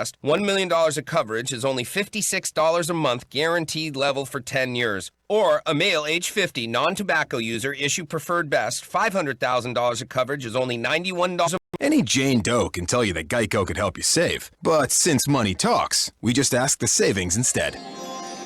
Best, $1 million of coverage is only $56 a month, guaranteed level for 10 years. Or a male age 50 non-tobacco user issue Preferred Best, $500,000 of coverage is only $91 a month. Any Jane Doe can tell you that Geico could help you save. But since money talks, we just ask the savings instead.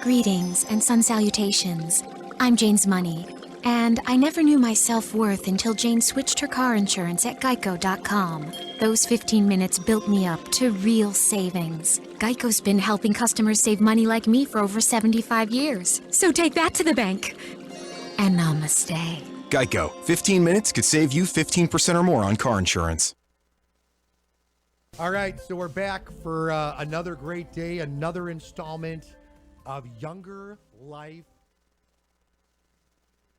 Greetings and sun salutations. I'm Jane's Money, and I never knew my self-worth until Jane switched her car insurance at Geico.com. Those 15 minutes built me up to real savings. Geico's been helping customers save money like me for over 75 years. So take that to the bank. And namaste. Geico. 15 minutes could save you 15% or more on car insurance. All right, so we're back for another great day, another installment of Younger Life.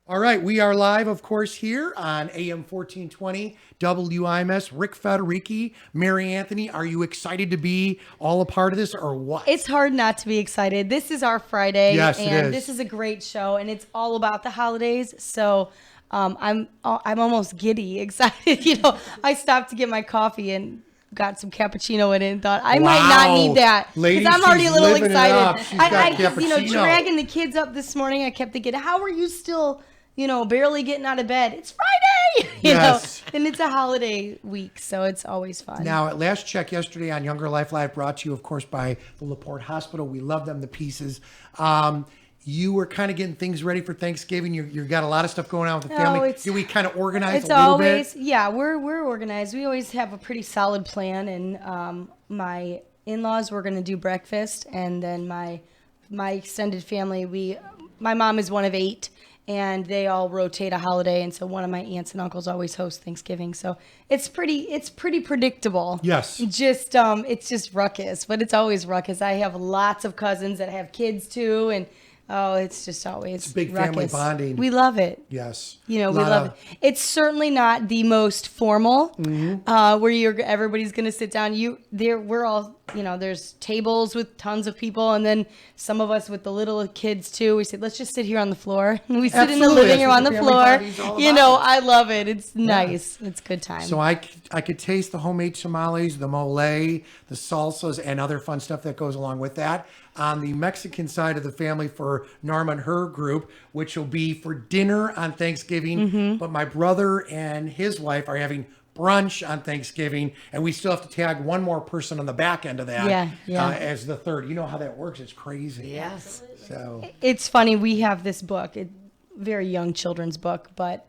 All right, we are live, of course, here on AM 1420 WIMS. Rick Federici, Mary Anthony, are you excited to be all a part of this or what? It's hard not to be excited. This is our Friday, yes, and this is a great show, and it's all about the holidays. So I'm almost giddy, excited. You know, I stopped to get my coffee and got some cappuccino in it and thought I might not need that because I'm already a little excited. Dragging the kids up this morning, I kept thinking, how are you still, barely getting out of bed? It's Friday, you know, and it's a holiday week, so it's always fun. Now, at last check yesterday on Younger Life Live, brought to you, of course, by the LaPorte Hospital. We love them to pieces. You were kind of getting things ready for Thanksgiving. You got a lot of stuff going on with the family. Do we kind of organize a little bit? Yeah, we're organized. We always have a pretty solid plan. And my in-laws were going to do breakfast, and then my extended family. My mom is one of 8, and they all rotate a holiday. And so one of my aunts and uncles always host Thanksgiving. So it's pretty predictable. Yes. It's just ruckus, but it's always ruckus. I have lots of cousins that have kids too, and it's just always it's big ruckus. Family bonding. We love it. Yes. We love it. It's certainly not the most formal, where everybody's going to sit down. We're all, there's tables with tons of people, and then some of us with the little kids too. We said, let's just sit here on the floor. And we sit in the living room on the floor. I love it. It's nice. Yeah. It's a good time. So I could taste the homemade tamales, the mole, the salsas, and other fun stuff that goes along with that. On the Mexican side of the family for Norma and her group, which will be for dinner on Thanksgiving. Mm-hmm. But my brother and his wife are having brunch on Thanksgiving, and we still have to tag one more person on the back end of that as the third. You know how that works. It's crazy. Yes. So it's funny. We have this book. Very young children's book, but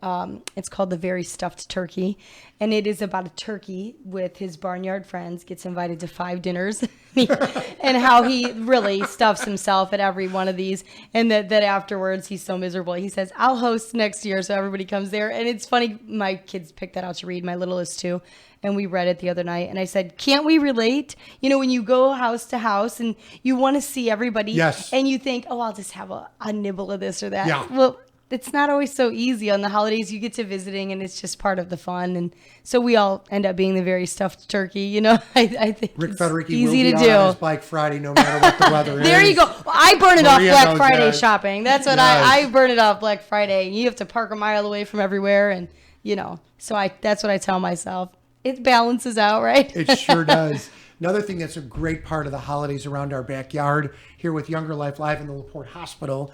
it's called The Very Stuffed Turkey, and it is about a turkey with his barnyard friends, gets invited to 5 dinners, and how he really stuffs himself at every one of these, and that afterwards he's so miserable. He says, I'll host next year, so everybody comes there. And it's funny, my kids picked that out to read, my littlest too, and we read it the other night, and I said, can't we relate? When you go house to house and you want to see everybody, and you think, I'll just have a nibble of this or that. Yeah. Well, it's not always so easy. On the holidays, you get to visiting, and it's just part of the fun. And so we all end up being the very stuffed turkey. I think Rick Federici easy will be to do. On his Black Friday, no matter what the weather is. There you go. I burn it off Black Friday that. shopping. That's what I burn it off Black Friday. You have to park a mile away from everywhere, and so that's what I tell myself. It balances out, right? It sure does. Another thing that's a great part of the holidays around our backyard here with Younger Life Live in the LaPorte Hospital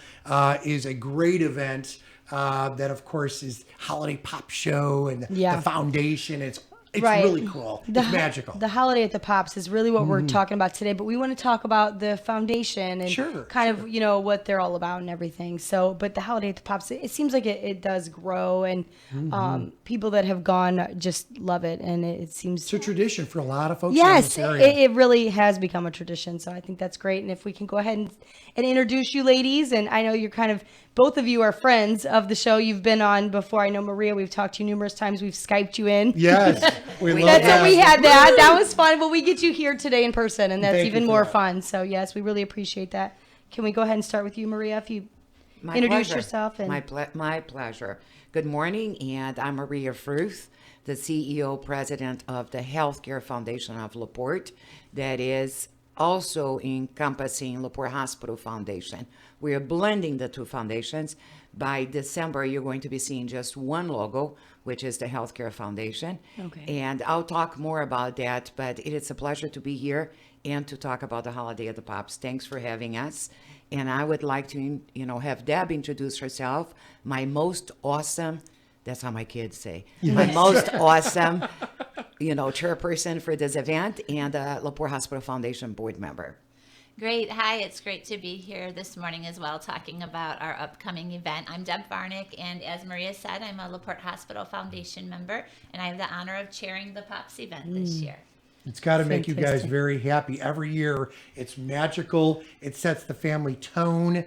is a great event that, of course, is Holiday Pop Show and the foundation. It's really cool. It's magical. The Holiday at the Pops is really what we're talking about today, but we want to talk about the foundation and kind of, what they're all about and everything. So, but the Holiday at the Pops, it seems like it does grow, and people that have gone just love it. And it seems... It's a tradition for a lot of folks in yes, this area. It really has become a tradition. So I think that's great. And if we can go ahead and introduce you ladies, and I know you're both of you are friends of the show. You've been on before. I know Maria, we've talked to you numerous times. We've Skyped you in. Yes. We love That's that. what we had that. That was fun. But we get you here today in person, and that's Thank even you for more that. fun. So yes, we really appreciate that. Can we go ahead and start with you, Maria, if you introduce yourself? And My pleasure. Good morning, and I'm Maria Fruth, the CEO, President of the Healthcare Foundation of LaPorte, that is also encompassing LaPorte Hospital Foundation. We are blending the two foundations. By December, you're going to be seeing just one logo, which is the Healthcare Foundation. Okay. And I'll talk more about that, but it is a pleasure to be here and to talk about the Holiday of the Pops. Thanks for having us. And I would like to, have Deb introduce herself, my most awesome, that's how my kids say, my most awesome, chairperson for this event and a LaPorte Hospital Foundation board member. Great. Hi, it's great to be here this morning as well, talking about our upcoming event. I'm Deb Varnick, and as Maria said, I'm a LaPorte Hospital Foundation member, and I have the honor of chairing the Pops event this year. It's got to make you guys very happy. Every year, it's magical. It sets the family tone.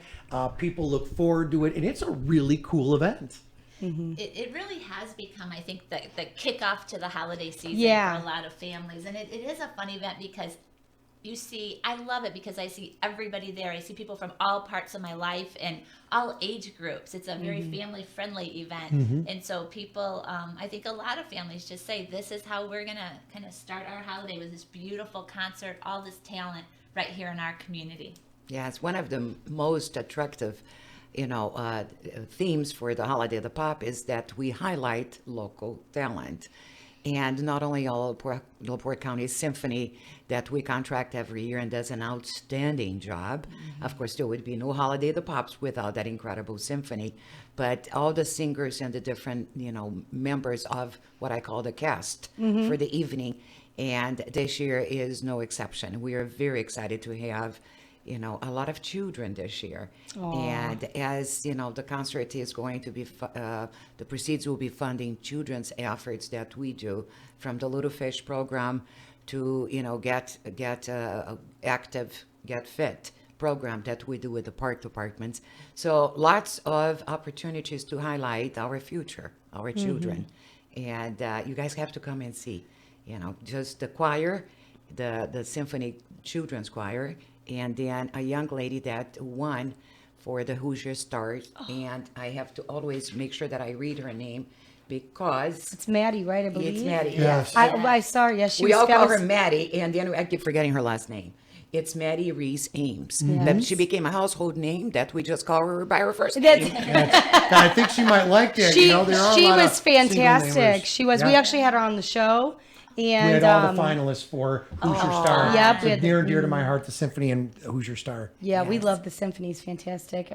People look forward to it, and it's a really cool event. It really has become, I think, the kickoff to the holiday season for a lot of families. And it is a fun event because I love it because I see everybody there. I see people from all parts of my life and all age groups. It's a very family-friendly event. And so people, I think a lot of families just say, this is how we're going to kind of start our holiday with this beautiful concert, all this talent right here in our community. Yeah, it's one of the most attractive, themes for the Holiday of the Pop is that we highlight local talent. And not only all LaPorte County Symphony that we contract every year and does an outstanding job. Of course, there would be no Holiday of the Pops without that incredible symphony. But all the singers and the different, members of what I call the cast for the evening. And this year is no exception. We are very excited to have a lot of children this year. And as the concert is going to be, the proceeds will be funding children's efforts that we do, from the Little Fish program to, get active, get fit program that we do with the park departments. So lots of opportunities to highlight our future, our children. And you guys have to come and see, just the choir, the symphony children's choir, and then a young lady that won for the Hoosier Stars. And I have to always make sure that I read her name because It's Maddie, right? I believe. it's Maddie. Yes. I saw her. Yes, she We was all call her scouted- Maddie, and then I keep forgetting her last name. It's Maddie Reese Ames. That she became a household name that we just call her by her first name. I think she might like that. She there are a she lot was of single fantastic. namers. She was. Yeah. We actually had her on the show, We and had all the finalists for Hoosier Star. Yep, It's we had near and dear to my heart, the symphony and Hoosier Star. yeah, we love the symphony's fantastic.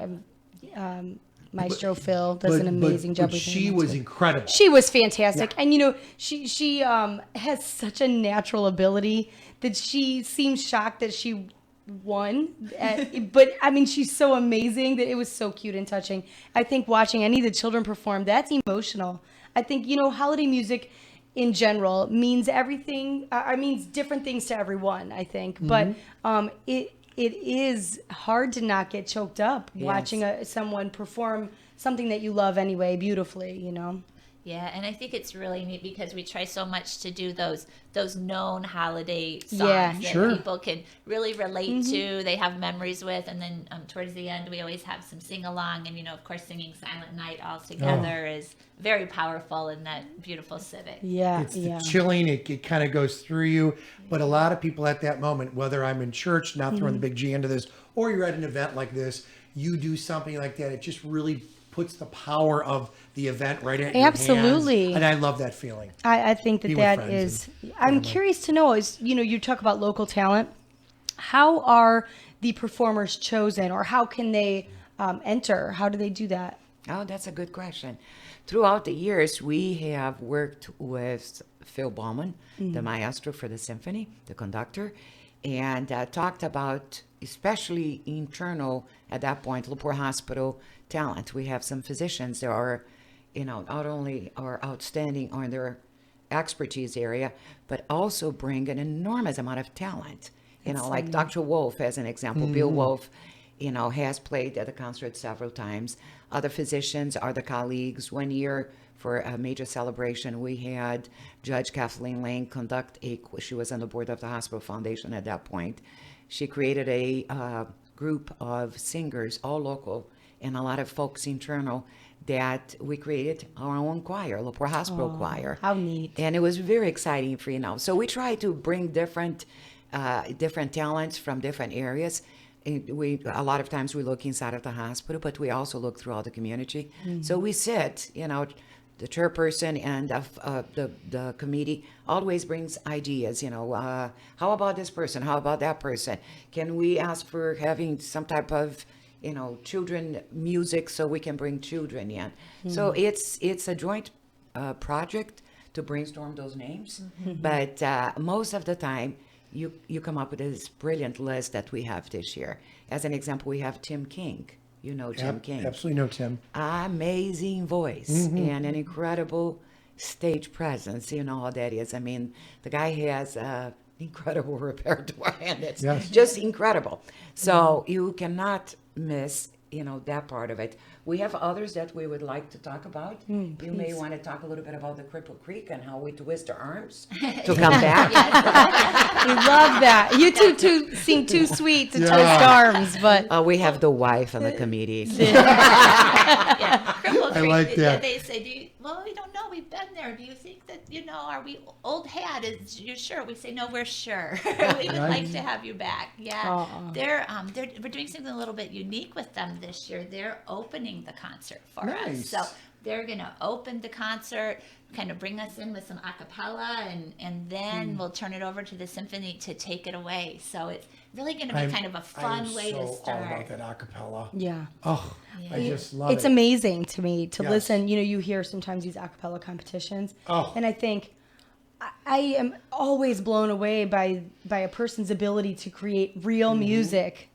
Maestro Phil does an amazing job. But with she him, was too. incredible. She was fantastic, and she has such a natural ability that she seems shocked that she won. But I mean, she's so amazing that it was so cute and touching. I think watching any of the children perform, that's emotional. I think holiday music in general means everything. Means different things to everyone. I think, but it is hard to not get choked up watching someone perform something that you love anyway beautifully. Yeah, and I think it's really neat because we try so much to do those known holiday songs Yeah. that Sure. people can really relate to, they have memories with, and then towards the end we always have some sing-along, and of course singing Silent Night all together is very powerful in that beautiful civic. Yeah, It's yeah. the chilling. It kind of goes through you. But a lot of people at that moment, whether I'm in church, not throwing the big G into this, or you're at an event like this, you do something like that. It just really puts the power of the event right in your Absolutely. hands. And I love that feeling. I think Be with that friends is. I'm curious to know is you talk about local talent. How are the performers chosen, or how can they enter? How do they do that? Oh, that's a good question. Throughout the years, we have worked with Phil Bauman, the maestro for the symphony, the conductor, and talked about, especially internal, at that point, LaPorte Hospital talent. We have some physicians that are, not only are outstanding on their expertise area, but also bring an enormous amount of talent. Like Dr. Wolf, as an example, Bill Wolf, has played at the concert several times. Other physicians are the colleagues. One year for a major celebration, we had Judge Kathleen Lane conduct she was on the board of the Hospital Foundation at that point. She created a group of singers, all local, and a lot of folks internal, that we created our own choir, LaPorte Hospital Choir. How neat. And it was very exciting for So we try to bring different talents from different areas. A lot of times we look inside of the hospital, but we also look throughout the community. So we sit, the chairperson and the committee always brings ideas. How about this person? How about that person? Can we ask for having some type of children music so we can bring children in? So it's a joint project to brainstorm those names, but most of the time you come up with this brilliant list that we have this year. As an example, we have Tim King. Tim King. Absolutely know Tim. Amazing voice and an incredible stage presence. You know how that is. I mean, the guy has incredible repertoire, and it's just incredible. So you cannot miss that part of it. We have others that we would like to talk about. You may want to talk a little bit about the Cripple Creek and how we twist our arms to come back. We love that. You two seem too sweet to twist arms, but we have the wife on the committee. Cripple I Creek, like that. They say, well, we don't know. We've been there. Do you think that, are we old hat? Is you sure? We say, no, we're sure. We would like to have you back. Yeah. We're doing something a little bit unique with them this year. They're opening the concert for us. So they're going to open the concert, kind of bring us in with some a cappella, and then we'll turn it over to the symphony to take it away. So it's really going to be kind of a fun way to start. I'm all about that a cappella. yeah. Oh, I just love It's it. amazing to me to Yes. listen. You hear sometimes these a cappella competitions, Oh. and I think I am always blown away by a person's ability to create real music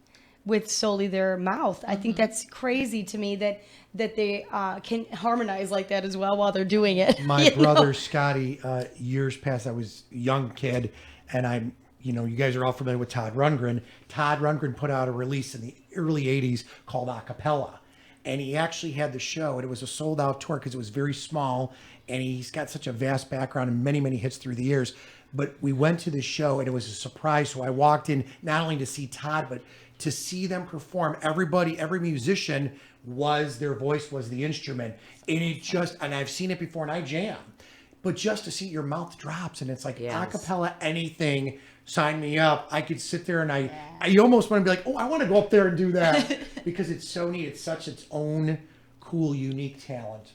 with solely their mouth. I think that's crazy to me that they can harmonize like that as well while they're doing it. My brother Scotty, years past, I was a young kid, and you guys are all familiar with Todd Rundgren. Todd Rundgren put out a release in the early 80s called Acapella. And he actually had the show, and it was a sold-out tour because it was very small, and he's got such a vast background and many, many hits through the years. But we went to the show, and it was a surprise. So I walked in not only to see Todd, but to see them perform. Every musician their voice was the instrument. And I've seen it before, and I jam. But just to see your mouth drops, and it's like acapella, anything, sign me up. I could sit there and I almost want to be like, oh, I want to go up there and do that because it's so neat. It's such its own cool, unique talent,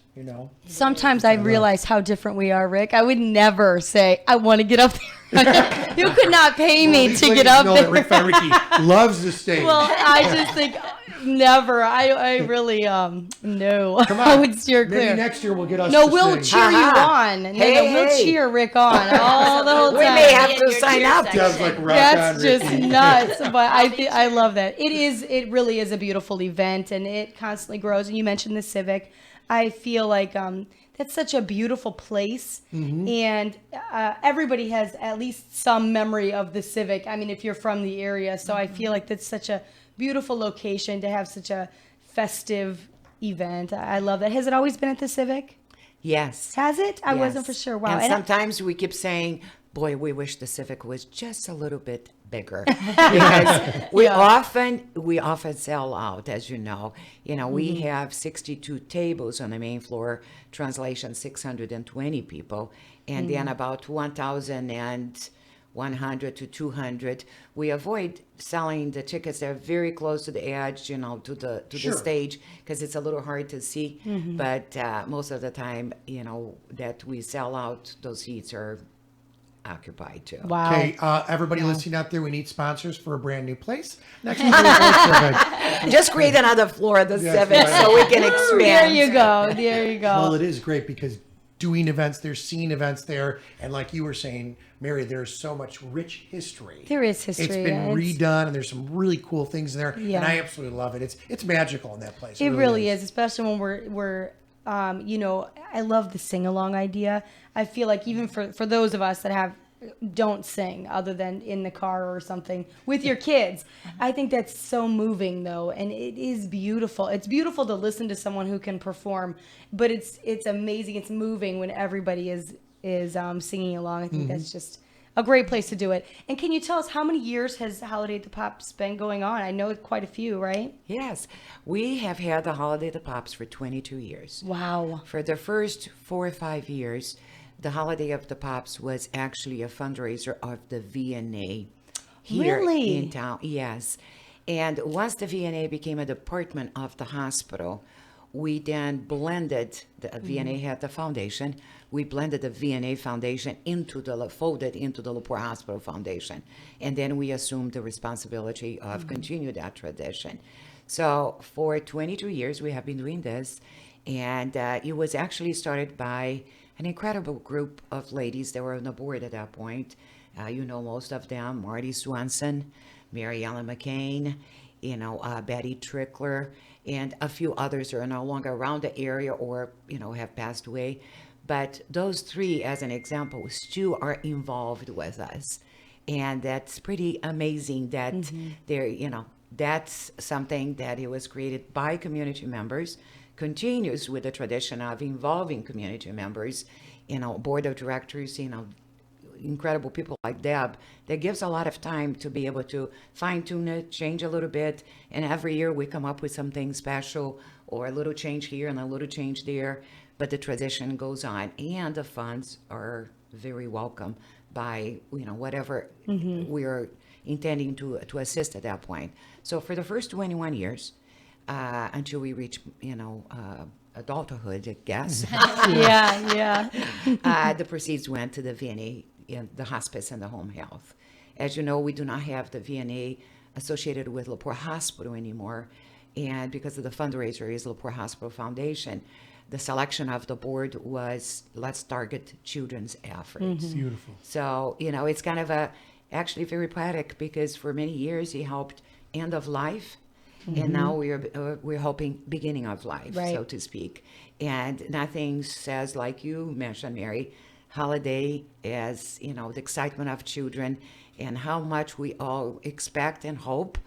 Sometimes I realize how different we are, Rick. I would never say, I want to get up there. You could not pay me to get up there. Rick Fenrique loves the stage. Well, I just think never. I really no. Come on. I would steer clear. Maybe next year we'll get us. No, to we'll sing. cheer you on. We'll cheer Rick on all the whole time. We may have to Your sign cheer up. section. Deb's like, rock That's on, just Ricky. nuts. But I love that. It really is a beautiful event, and it constantly grows. And you mentioned the Civic. I feel like that's such a beautiful place, and everybody has at least some memory of the Civic. I mean, if you're from the area, so I feel like that's such a beautiful location to have such a festive event. I love that. Has it always been at the Civic? Yes. Has it? I wasn't Yes. for sure. Wow. And sometimes we keep saying, boy, we wish the Civic was just a little bit bigger because we often sell out, as you know. We have 62 tables on the main floor, translation 620 people, and then about 1,100 to 200. We avoid selling the tickets that are very close to the edge, to the stage, because it's a little hard to see. But most of the time, that we sell out, those seats are occupied too. Wow. Okay, everybody listening out there, we need sponsors for a brand new place. Next week, Just create another floor of the Yes, Civic right. so we can expand. There you go. There you go. Well, it is great because doing events, there's seeing events there, and like you were saying, Mary, there's so much rich history. There is history. It's been redone, and there's some really cool things in there, Yeah. and I absolutely love it. It's magical in that place. It really is, especially when we're I love the sing along idea. I feel like even for those of us that don't sing other than in the car or something with your kids, I think that's so moving though, and it is beautiful. It's beautiful to listen to someone who can perform, but it's amazing. It's moving when everybody is singing along. I think that's just a great place to do it. And can you tell us how many years has Holiday at the Pops been going on? I know quite a few, right? Yes, we have had the Holiday at the Pops for 22 years. Wow. For the first 4 or 5 years, the Holiday of the Pops was actually a fundraiser of the VNA here Really? in town. Yes. And once the VNA became a department of the hospital, we then blended, the VNA had the foundation, we blended the VNA foundation folded into the LaPorte Hospital Foundation. And then we assumed the responsibility of continue that tradition. So for 22 years, we have been doing this. And it was actually started by an incredible group of ladies that were on the board at that point. You know most of them, Marty Swanson, Mary Ellen McCain, Betty Trickler, and a few others are no longer around the area or, have passed away. But those three, as an example, still are involved with us. And that's pretty amazing that that's something that it was created by community members, continues with the tradition of involving community members, board of directors, incredible people like Deb, that gives a lot of time to be able to fine tune it, change a little bit. And every year we come up with something special or a little change here and a little change there. But the tradition goes on, and the funds are very welcome by, whatever we are intending to assist at that point. So for the first 21 years, until we reach, adulthood, I guess. The proceeds went to the VNA, the hospice and the home health. As you know, we do not have the VNA associated with LaPorte Hospital anymore. And because of the fundraiser is LaPorte Hospital Foundation, the selection of the board was, let's target children's efforts. Beautiful. So, it's kind of actually very poetic, because for many years he helped end of life. And now we're helping beginning of life, so to speak. And nothing says, like you mentioned, Mary, holiday as, the excitement of children and how much we all expect and hope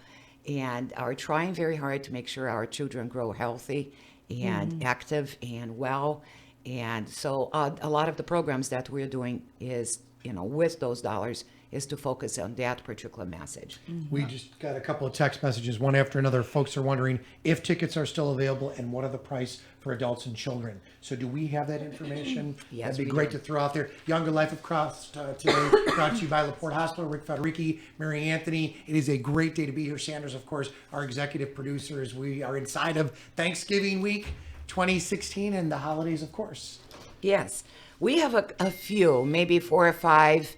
and are trying very hard to make sure our children grow healthy and active and well. And so a lot of the programs that we're doing is, with those dollars, is to focus on that particular message. We just got a couple of text messages, one after another. Folks are wondering if tickets are still available and what are the price for adults and children. So do we have that information? Yes, That'd be we great do. to throw out there. Younger Life across today, brought to you by LaPorte Hospital, Rick Federici, Mary Anthony. It is a great day to be here. Sanders, of course, our executive producers. We are inside of Thanksgiving week 2016 and the holidays, of course. Yes, we have a few, maybe 4 or 5,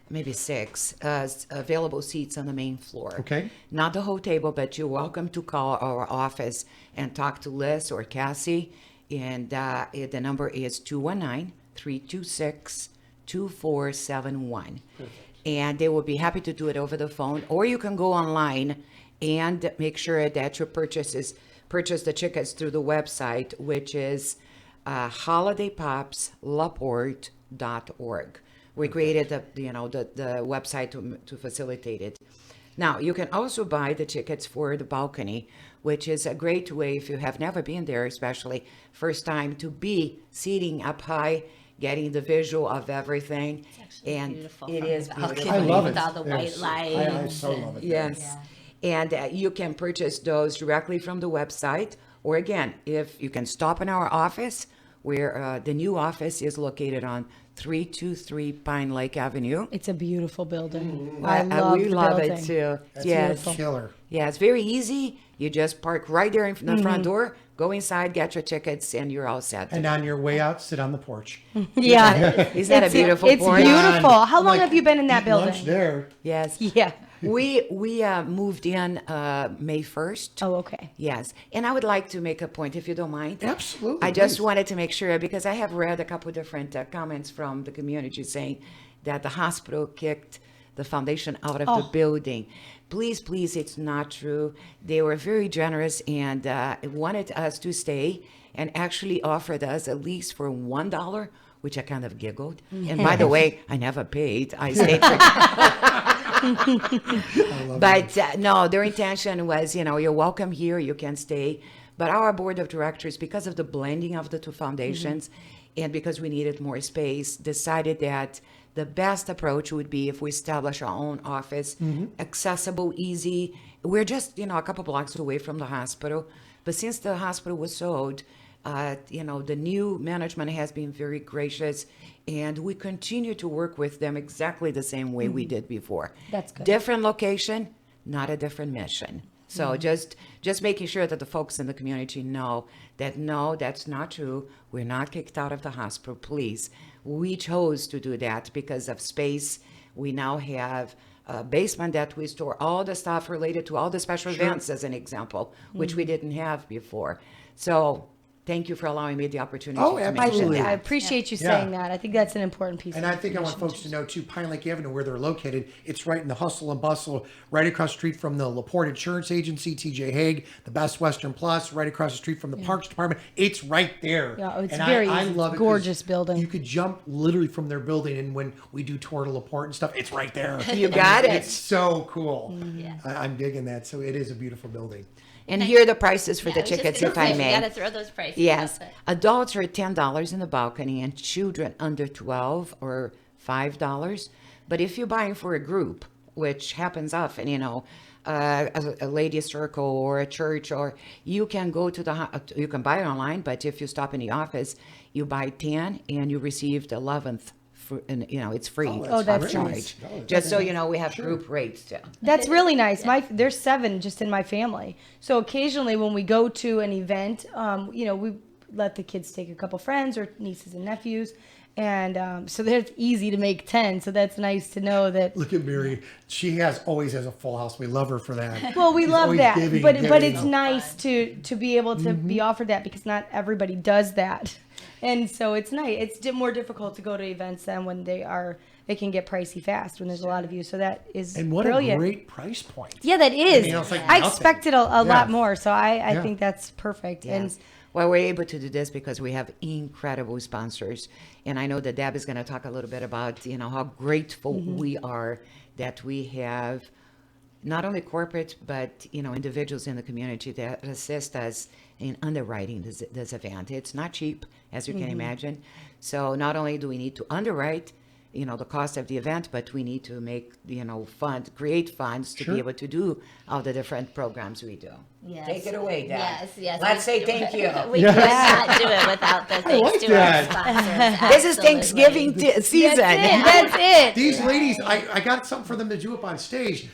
maybe 6 available seats on the main floor. Okay. Not the whole table, but you're welcome to call our office and talk to Liz or Cassie. And the number is 219-326-2471. And they will be happy to do it over the phone. Or you can go online and make sure that you purchase the tickets through the website, which is holidaypopslaporte.org. We created the website to facilitate it. Now, you can also buy the tickets for the balcony, which is a great way, if you have never been there, especially first time, to be sitting up high, getting the visual of everything. It's actually and beautiful. it from is the balcony beautiful. I love with it. all the white Yes. lights. I so love it. Yes. Yeah. And you can purchase those directly from the website. Or again, if you can stop in our office, where the new office is located on 323 Pine Lake Avenue. It's a beautiful building. I love we the love building. it too. That's Yes. killer. Yeah, it's very easy. You just park right there in the front door, go inside, get your tickets, and you're all set. And on your way out, sit on the porch. Yeah. Isn't that a beautiful It's porch? beautiful. How long Like, have you been in that eat building? lunch there. Yes. Yeah. We moved in May 1st. Oh, okay. Yes. And I would like to make a point, if you don't mind. Absolutely, I just please. wanted to make sure, because I have read a couple different comments from the community saying that the hospital kicked the foundation out of the building. Please, it's not true. They were very generous and wanted us to stay and actually offered us a lease for $1, which I kind of giggled. And by the way, I never paid. I stayed for But no, their intention was, you're welcome here, you can stay. But our board of directors, because of the blending of the two foundations and because we needed more space, decided that the best approach would be if we establish our own office, accessible, easy. We're just, a couple blocks away from the hospital. But since the hospital was sold, the new management has been very gracious, and we continue to work with them exactly the same way we did before. That's good. Different location, not a different mission. So just making sure that the folks in the community know that no, that's not true. We're not kicked out of the hospital, please. We chose to do that because of space. We now have a basement that we store all the stuff related to all the special events, as an example, which we didn't have before. So thank you for allowing me the opportunity Oh, to mention absolutely. that. I appreciate you Yeah. saying that. I think that's an important piece. And of I think I want information. folks to know too, Pine Lake Avenue, where they're located, it's right in the hustle and bustle, right across the street from the LaPorte Insurance Agency, TJ Haig, the Best Western Plus, right across the street from the Parks Department. It's right there. Yeah, it's And very I easy. love It's it 'cause gorgeous building. You could jump literally from their building, and when we do tour to LaPorte and stuff, it's right there. You got it. It's so cool. Yeah. I'm digging that. So it is a beautiful building. And here are the prices for Yeah, the I was just tickets, gonna if I say, may. We got to throw those prices Yes. out there. Adults are $10 in the balcony and children under 12 or $5. But if you're buying for a group, which happens often, a ladies circle or a church, or you can go to you can buy it online, but if you stop in the office, you buy 10 and you receive the 11th. And it's free. that's charge. nice. Oh, Just so you know, we have group rates too. That's really nice. There's 7 just in my family. So occasionally when we go to an event, we let the kids take a couple friends or nieces and nephews. And so it's easy to make 10. So that's nice to know that. Look at Mary. She always has a full house. We love her for that. Well, we She's love always that, giving, but giving. it's nice to be able to be offered that because not everybody does that, and so it's nice. It's more difficult to go to events than when they can get pricey fast when there's a lot of you. So that is And what brilliant. a great price point. Yeah, that is. it's like I nothing. expected a Yeah. lot more, so I Yeah. think that's perfect. Yes. Well, we're able to do this because we have incredible sponsors. And I know that Deb is going to talk a little bit about, how grateful we are that we have not only corporate, but, individuals in the community that assist us in underwriting this event. It's not cheap, as you can imagine. So not only do we need to underwrite, the cost of the event, but we need to make, create funds to be able to do all the different programs we do. Yes. Take it away, Deb. Yes. Let's say thank you. We cannot do it without the thanks like to that. our sponsors. This is Absolutely. Thanksgiving season. That's it. These ladies, I got something for them to do up on stage.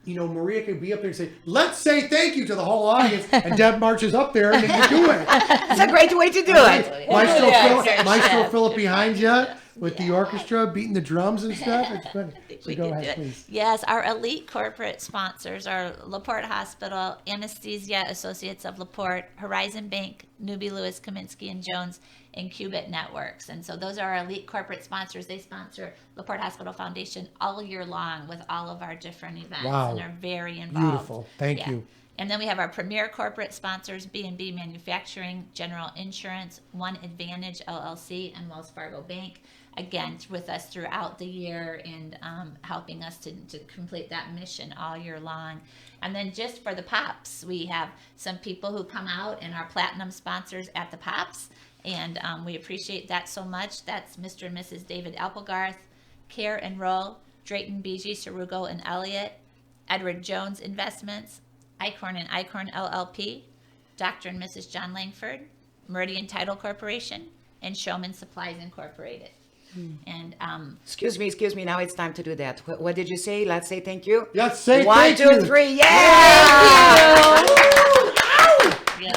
Maria could be up there and say, let's say thank you to the whole audience. And Deb marches up there and then you do it. It's a great way to do it. Maestro Philip behind you with the orchestra beating the drums and stuff. It's funny. So We go can do ahead, it. please. Yes, our elite corporate sponsors are LaPorte Hospital, Anesthesia Associates of LaPorte, Horizon Bank, Newbie Lewis, Kaminsky and Jones, and Cubit Networks. And so those are our elite corporate sponsors. They sponsor LaPorte Hospital Foundation all year long with all of our different events Wow. and are very involved. Beautiful. Thank you. And then we have our premier corporate sponsors, B&B Manufacturing, General Insurance, One Advantage LLC, and Wells Fargo Bank. Again, with us throughout the year and helping us to complete that mission all year long. And then just for the Pops, we have some people who come out and are platinum sponsors at the Pops. And we appreciate that so much. That's Mr. and Mrs. David Applegarth, Care and Roll, Drayton, BG, Sarugo, and Elliott, Edward Jones Investments, Icorn and Icorn LLP, Dr. and Mrs. John Langford, Meridian Title Corporation, and Showman Supplies Incorporated. And Excuse me. Now it's time to do that. What did you say? Let's say thank you. Let's say One, thank two, you. three. Yeah!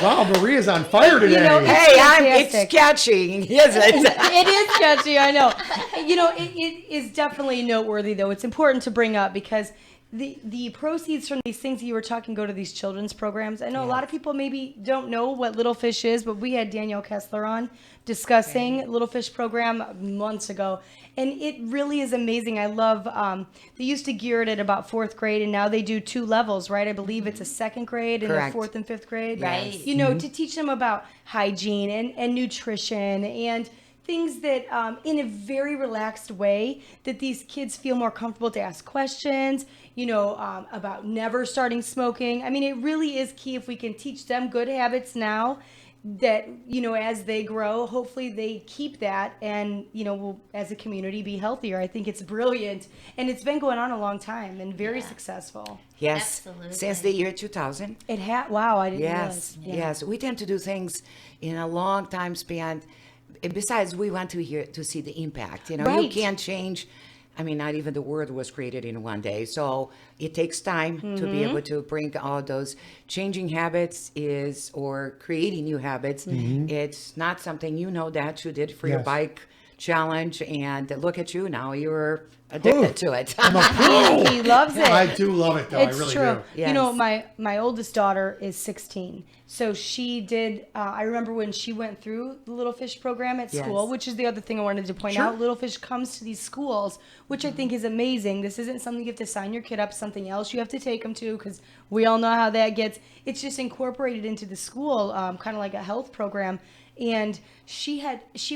Wow, Maria's on fire today. Hey, it's Fantastic. catchy, isn't it? It is catchy, I know. It is definitely noteworthy, though. It's important to bring up because the proceeds from these things that you were talking go to these children's programs. I know a lot of people maybe don't know what Little Fish is, but we had Danielle Kessler on discussing Little Fish program months ago. And it really is amazing. I love, they used to gear it at about 4th grade, and now they do 2 levels, right? I believe it's a 2nd grade and Correct. a 4th and 5th grade. Right. To teach them about hygiene and nutrition and things that in a very relaxed way that these kids feel more comfortable to ask questions, about never starting smoking. I mean, it really is key if we can teach them good habits now that, as they grow, hopefully they keep that and, we'll, as a community, be healthier. I think it's brilliant. And it's been going on a long time and very successful. Yes. Absolutely. Since the year 2000. Wow, I didn't Yes. realize. Yeah. Yes. We tend to do things in a long time span. Besides, we want to see the impact. You Right. can't change I mean, not even the world was created in one day. So it takes time to be able to bring all those changing habits or creating new habits. It's not something that you did for your Yes. bike challenge, and look at you now. You're addicted to it. He loves it. I do love it, though. It's I really true. do. You know, Yes. my oldest daughter is 16. So she did, I remember when she went through the Little Fish program at school, Yes. which is the other thing I wanted to point Sure. out. Little Fish comes to these schools, which I think is amazing. This isn't something you have to sign your kid up, something else you have to take them to, because we all know how that gets. It's just incorporated into the school, kind of like a health program. And she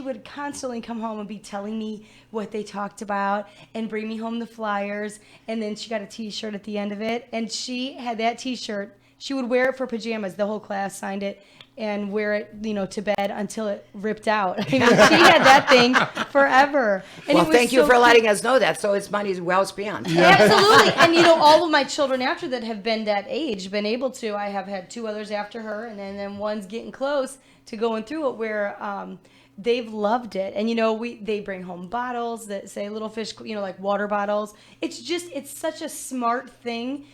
would constantly come home and be telling me what they talked about and bring me home the flyers. And then she got a T-shirt at the end of it. And she had that T-shirt. She would wear it for pajamas. The whole class signed it and wear it, to bed until it ripped out. I mean, she had that thing forever. And Well, it was thank you so for cute. letting us know that. So it's money well spent. Absolutely. And all of my children after that have been that age, been able to. I have had 2 others after her, and then one's getting close to going through it where they've loved it. And they bring home bottles that say Little Fish, like water bottles. It's such a smart thing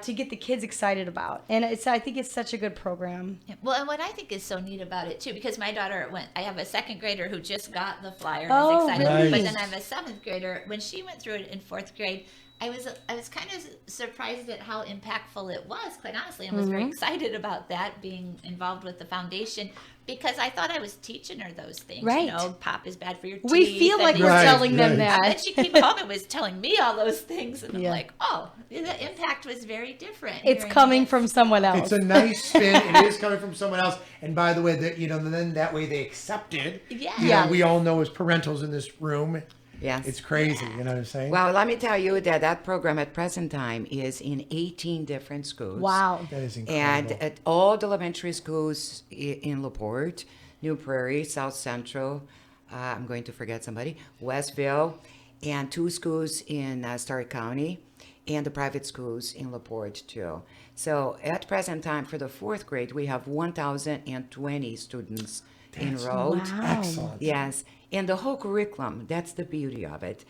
to get the kids excited about. And I think it's such a good program. Yeah. Well, and what I think is so neat about it too, because my daughter I have a 2nd grader who just got the flyer and Oh, is excited, really? but then I have a 7th grader. When she went through it in 4th grade, I was kind of surprised at how impactful it was, quite honestly, and was very excited about that, being involved with the foundation, because I thought I was teaching her those things. Right. Pop is bad for your teeth. We feel like and we're Right, telling them right. that. and then she came home and was telling me all those things, and Yeah. I'm like, oh, the impact was very different. It's hearing coming this. from someone else. It's a nice spin. It is coming from someone else. And by the way, then that way they accept it. Yeah. Yeah. We all know as parentals in this room. Yes. It's crazy. You know what I'm saying? Well, let me tell you that program at present time is in 18 different schools. Wow. That is And incredible. at all the elementary schools in LaPorte, New Prairie, South Central, I'm going to forget somebody, Westville, and 2 schools in Stark County, and the private schools in LaPorte too. So at present time for the 4th grade, we have 1,020 students enrolled. Excellent. Yes, and the whole curriculum, that's the beauty of it.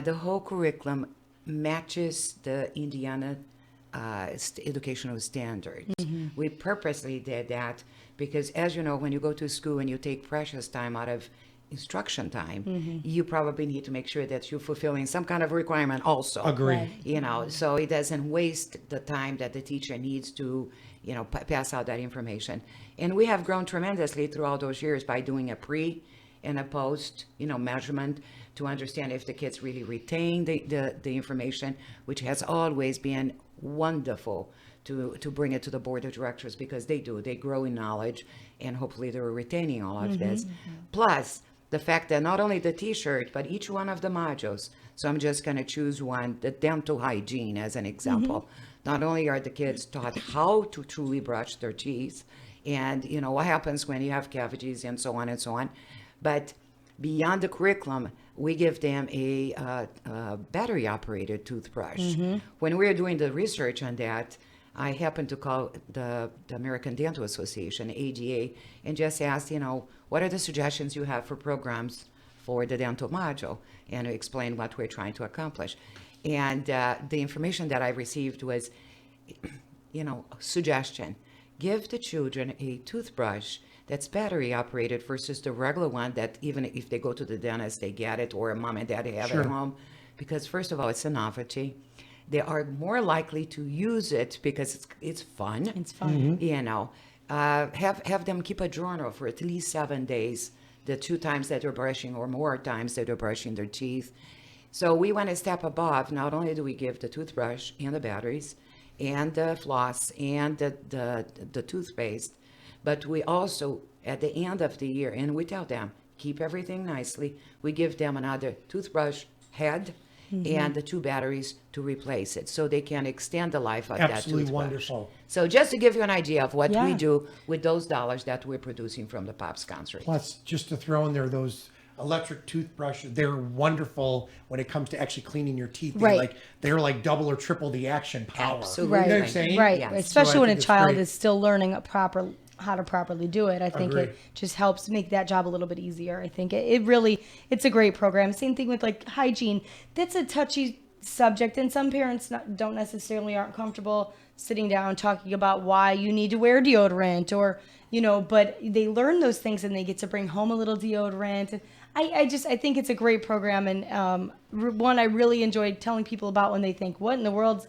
The whole curriculum matches the Indiana educational standards. We purposely did that because, as you know, when you go to school and you take precious time out of instruction time, you probably need to make sure that you're fulfilling some kind of requirement also. Agree. So it doesn't waste the time that the teacher needs to, pass out that information. And we have grown tremendously throughout those years by doing a pre and a post, measurement to understand if the kids really retain the information, which has always been wonderful to bring it to the board of directors because they grow in knowledge and hopefully they're retaining all of this. Plus, the fact that not only the t-shirt, but each one of the modules. So I'm just going to choose one, the dental hygiene as an example. Not only are the kids taught how to truly brush their teeth and, what happens when you have cavities and so on, but beyond the curriculum, we give them a battery-operated toothbrush. When we were doing the research on that, I happened to call the American Dental Association, ADA, and just asked, what are the suggestions you have for programs for the dental module, and explain what we're trying to accomplish. And the information that I received was, suggestion. Give the children a toothbrush that's battery operated versus the regular one that even if they go to the dentist, they get it, or mom and dad have Sure. at home. Because first of all, it's a novelty. They are more likely to use it because it's fun. It's fun. Have them keep a journal for at least 7 days, the 2 times that they're brushing or more times that they're brushing their teeth. So we went a step above. Not only do we give the toothbrush and the batteries and the floss and the toothpaste, but we also, at the end of the year, and we tell them, keep everything nicely. We give them another toothbrush head and the 2 batteries to replace it so they can extend the life of that Absolutely toothbrush. wonderful. So just to give you an idea of what we Yeah. do with those dollars that we're producing from the Pops concert. Plus, just to throw in there, those electric toothbrushes, they're wonderful when it comes to actually cleaning your teeth. Right. They're like double or triple the action power. Absolutely. You know what I'm saying? Right. Yes. Especially So I when a think it's child great. is still learning a proper how to properly do it. I think Agreed. it just helps make that job a little bit easier. I think it really, it's a great program. Same thing with like hygiene. That's a touchy subject, and some parents don't necessarily aren't comfortable sitting down talking about why you need to wear deodorant, or but they learn those things and they get to bring home a little deodorant. And I think it's a great program, and one I really enjoyed telling people about when they think, what in the world's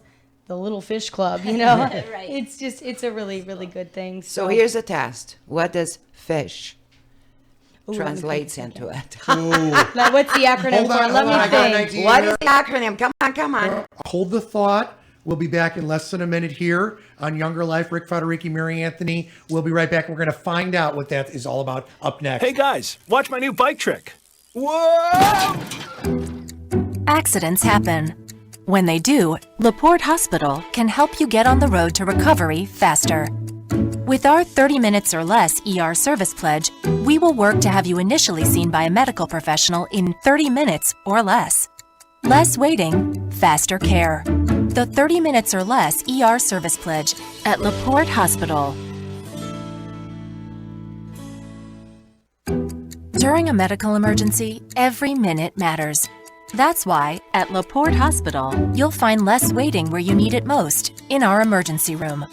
the Little Fish Club? Right. It's a really, really good thing. So here's a test. What does fish Ooh, translates into it? now, what's the acronym Hold on, for? hold Let on, I got an me think. idea. What is the acronym? Come on. Hold the thought. We'll be back in less than a minute here on Younger Life. Rick Federighi, Mary Anthony. We'll be right back. We're going to find out what that is all about up next. Hey guys, watch my new bike trick. Whoa! Accidents happen. When they do, LaPorte Hospital can help you get on the road to recovery faster. With our 30 minutes or less ER service pledge, we will work to have you initially seen by a medical professional in 30 minutes or less. Less waiting, faster care. The 30 minutes or less ER service pledge at LaPorte Hospital. During a medical emergency, every minute matters. That's why, at LaPorte Hospital, you'll find less waiting where you need it most, in our emergency room.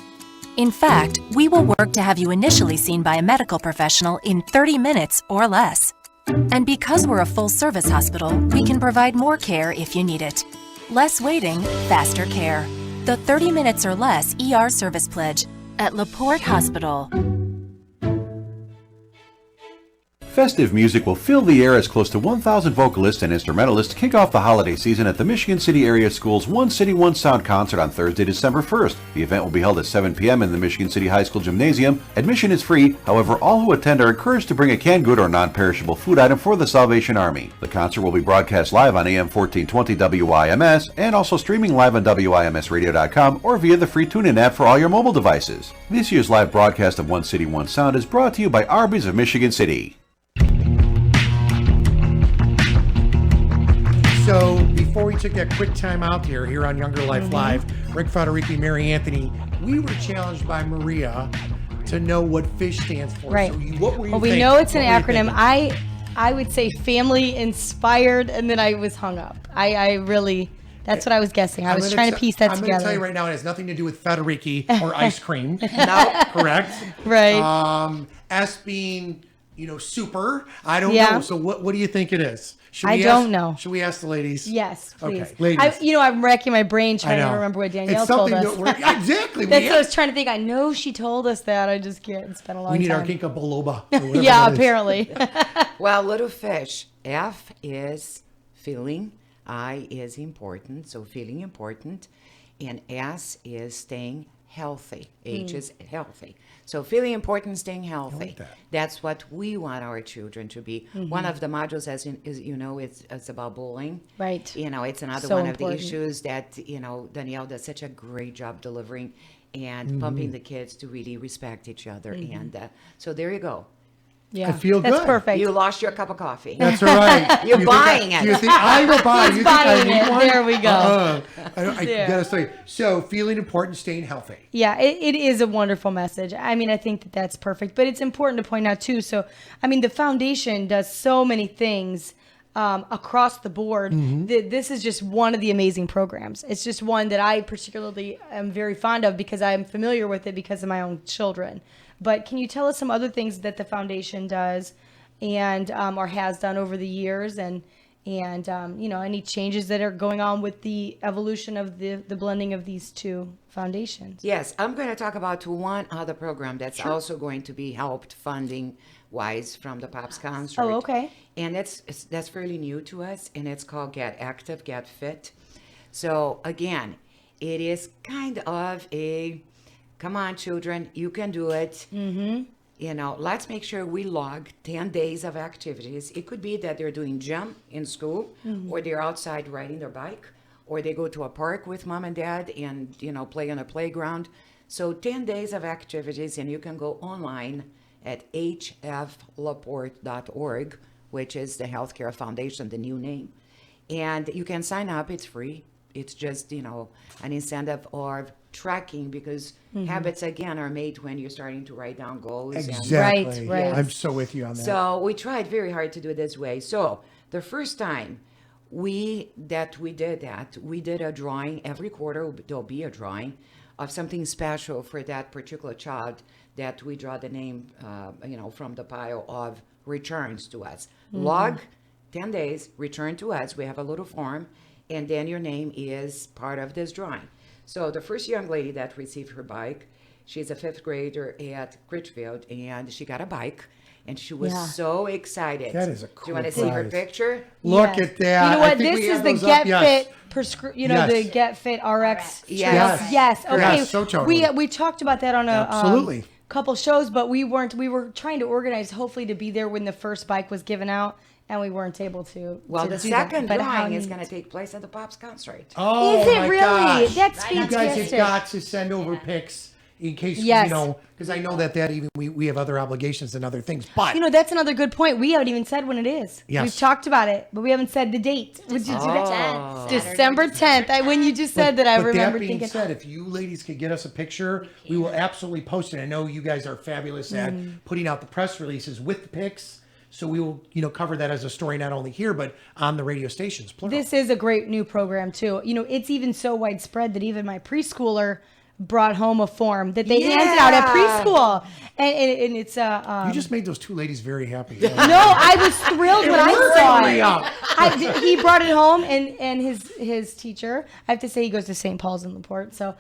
In fact, we will work to have you initially seen by a medical professional in 30 minutes or less. And because we're a full-service hospital, we can provide more care if you need it. Less waiting, faster care. The 30 minutes or less ER service pledge at LaPorte Hospital. Festive music will fill the air as close to 1,000 vocalists and instrumentalists kick off the holiday season at the Michigan City Area Schools One City, One Sound concert on Thursday, December 1st. The event will be held at 7 p.m. in the Michigan City High School Gymnasium. Admission is free. However, all who attend are encouraged to bring a canned good or non-perishable food item for the Salvation Army. The concert will be broadcast live on AM 1420 WIMS and also streaming live on WIMSradio.com or via the free TuneIn app for all your mobile devices. This year's live broadcast of One City, One Sound is brought to you by Arby's of Michigan City. So before we took that quick time out here on Younger Life Live, Rick Federighi, Mary Anthony, we were challenged by Maria to know what FISH stands for. Right. So what were you Well, we thinking? know it's an What were you acronym. thinking? I would say family inspired, and then I was hung up. I really, that's what I was guessing. I was trying to piece that I'm together. going to tell you right now, it has nothing to do with Federighi or ice cream. No. Correct? Right. S being, super. I don't Yeah. know. So what do you think it is? Should I we don't ask- know. Should we ask the ladies? Yes, please. Okay, ladies. I'm racking my brain I trying to know. remember what Danielle It's told something us. that we're- exactly. That's We what I have- was trying to think. I know she told us that. I just can't. It's been a long We need time. our Ginkgo biloba. or whatever Yeah, that is. apparently. Well, little fish. F is feeling. I is important, so feeling important. And S is staying healthy. H is healthy. So feeling important, staying healthy. that. That's what we want our children to be. One of the modules, it's about bullying. Right. It's another So one important. of the issues that, Danielle does such a great job delivering and pumping the kids to really respect each other. And so there you go. Yeah, I feel that's good. perfect. You lost your cup of coffee. That's all right. You're You think buying it. You think I will buy? You think I buying need it. one? There we go. I There. gotta say. So feeling important, staying healthy. Yeah, it is a wonderful message. I mean, I think that that's perfect, but it's important to point out too. So, I mean, the foundation does so many things across the board. This is just one of the amazing programs. It's just one that I particularly am very fond of because I'm familiar with it because of my own children. But can you tell us some other things that the foundation does and or has done over the years, and any changes that are going on with the evolution of the blending of these two foundations? Yes, I'm going to talk about one other program that's also going to be helped funding wise from the Pops concert. Oh, okay. And that's fairly new to us, and it's called Get Active, Get Fit. So again, it is kind of a, come on, children, you can do it. Let's make sure we log 10 days of activities. It could be that they're doing gym in school, or they're outside riding their bike, or they go to a park with mom and dad and, play on a playground. So 10 days of activities, and you can go online at hflaporte.org, which is the Healthcare Foundation, the new name. And you can sign up. It's free. It's just, an incentive of tracking, because habits again are made when you're starting to write down goals. Exactly. Right. I'm so with you on that. So we tried very hard to do it this way. So the first time we did that, we did a drawing. Every quarter there'll be a drawing of something special for that particular child that we draw the name, from the pile of returns to us. Log 10 days, return to us. We have a little form, and then your name is part of this drawing. So the first young lady that received her bike, she's a 5th grader at Critchfield, and she got a bike, and she was so excited. That is a Do cool you want to see her prize. picture? Look at that. You know I what? think This we is have the those Get up. Yes. Fit Yes. the Get Fit RX. Yes. Yes. Okay. Yes, so totally. We talked about that on a Absolutely. couple shows, but we were trying to organize, hopefully, to be there when the first bike was given out, and we weren't able to. Well, to the do that. second But how drawing is neat. going to take place at the Pops concert. Oh, Is it my really? gosh. That's You guys have fantastic. got to send over pics in case, Yes. because I know that even we have other obligations and other things. But That's another good point. We haven't even said when it is. Yes. We've talked about it, but we haven't said the date. Would you do that? Saturday, December 10th. When you just said that, I but remember that being thinking, said, if you ladies could get us a picture, we will absolutely post it. I know you guys are fabulous at putting out the press releases with the pics. So we will, cover that as a story not only here but on the radio stations. Plural. this is a great new program too. It's even so widespread that even my preschooler brought home a form that they handed out at preschool, and it's you just made those two ladies very happy. No, I was thrilled when I saw me up. it. He brought it home, and his teacher, I have to say, he goes to St. Paul's in LaPorte, so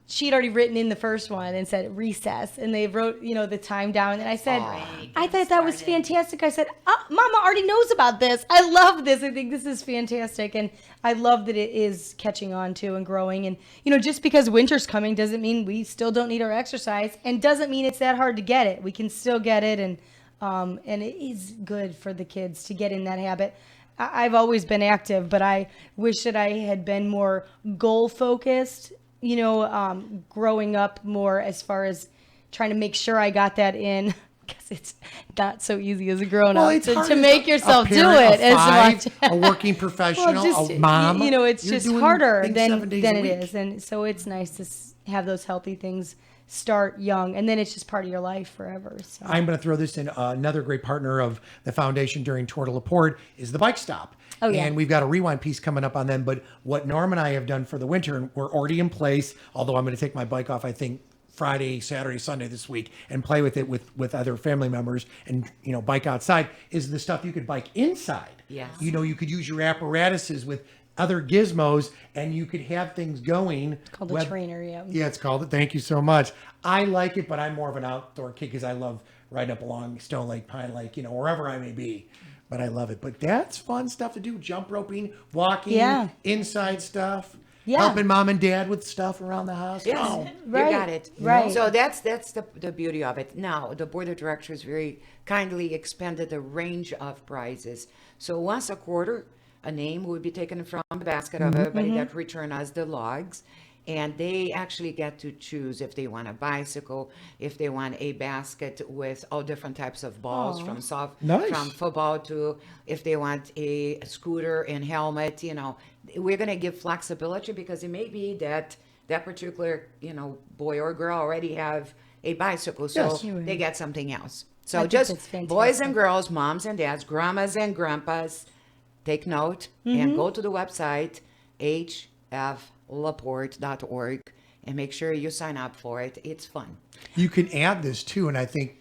she'd already written in the first one and said recess, and they wrote the time down, and I said, I thought that was fantastic. I said, Mama already knows about this. I love this. I think this is fantastic, and I love that it is catching on to and growing. And just because winter's coming doesn't mean we still don't need our exercise, and doesn't mean it's that hard to get it. We can still get it, and it is good for the kids to get in that habit. I've always been active, but I wish that I had been more goal focused, growing up more as far as trying to make sure I got that in, because it's not so easy as a grown-up it's hard to as make a yourself do parent, it a as five, much. a working professional, a mom. It's You're just doing harder things than 7 days a it week. is. And so it's nice to have those healthy things start young, and then it's just part of your life forever. So. I'm going to throw this in. Another great partner of the foundation during Tour de LaPorte is the Bike Stop. Oh, yeah. And we've got a rewind piece coming up on them. But what Norm and I have done for the winter, and we're already in place, although I'm going to take my bike off, I think, Friday, Saturday, Sunday this week and play with it with other family members and, bike outside, is the stuff you could bike inside. Yes. You could use your apparatuses with other gizmos, and you could have things going. It's called a trainer, yeah. Yeah, it's called it. Thank you so much. I like it, but I'm more of an outdoor kid because I love riding up along Stone Lake, Pine Lake, wherever I may be. But I love it. But that's fun stuff to do. Jump roping, walking, inside stuff. Yeah. Helping mom and dad with stuff around the house. Yes, Oh. you got it. Right. So that's the beauty of it. Now, the board of directors very kindly expanded the range of prizes. So once a quarter, a name will be taken from the basket of everybody that return us the logs. And they actually get to choose if they want a bicycle, if they want a basket with all different types of balls, from from football to if they want a scooter and helmet. We're going to give flexibility because it may be that particular boy or girl already have a bicycle, so they get something else. So just boys and girls, moms and dads, grandmas and grandpas, take note and go to the website hflaporte.org and make sure you sign up for it. It's fun. You can add this too, and I think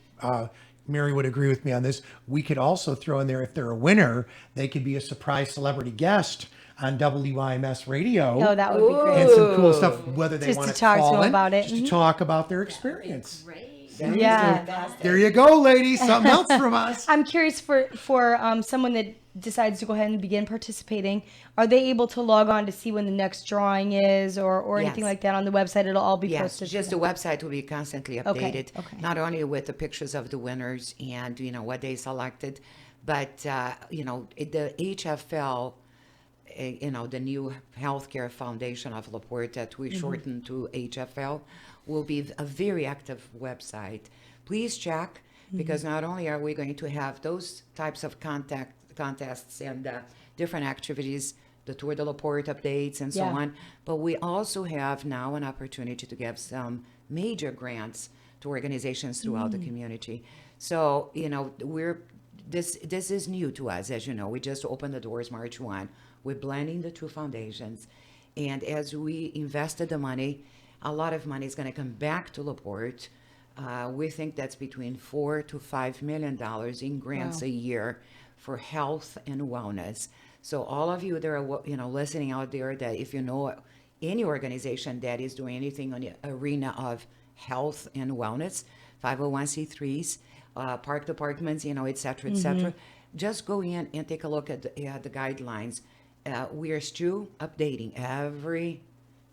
Mary would agree with me on this. We could also throw in there, if they're a winner, they could be a surprise celebrity guest on WIMS radio. Oh, that would be great. And some cool stuff, whether they Just want to talk to call them in, about it. just to talk about their experience. Great. Yeah. There you go, ladies. Something else from us. I'm curious for someone that decides to go ahead and begin participating. Are they able to log on to see when the next drawing is or anything like that on the website? It'll all be posted. Just the website will be constantly updated, Okay. not only with the pictures of the winners and what they selected, but the HFL, the new Healthcare Foundation of LaPorte that we shortened to HFL, will be a very active website. Please check, because not only are we going to have those types of contests and different activities the Tour de LaPorte updates and so on. But we also have now an opportunity to give some major grants to organizations throughout the community. So, you know, this is new to us, as you know. We just opened the doors March 1. We're blending the two foundations. And as we invested the money, a lot of money is going to come back to LaPorte. We think that's between $4 to $5 million in grants a year for health and wellness. So all of you that are, you know, listening out there, that if you know any organization that is doing anything on the arena of health and wellness, 501c3s, park departments, you know, et cetera, just go in and take a look at the guidelines. We are still updating every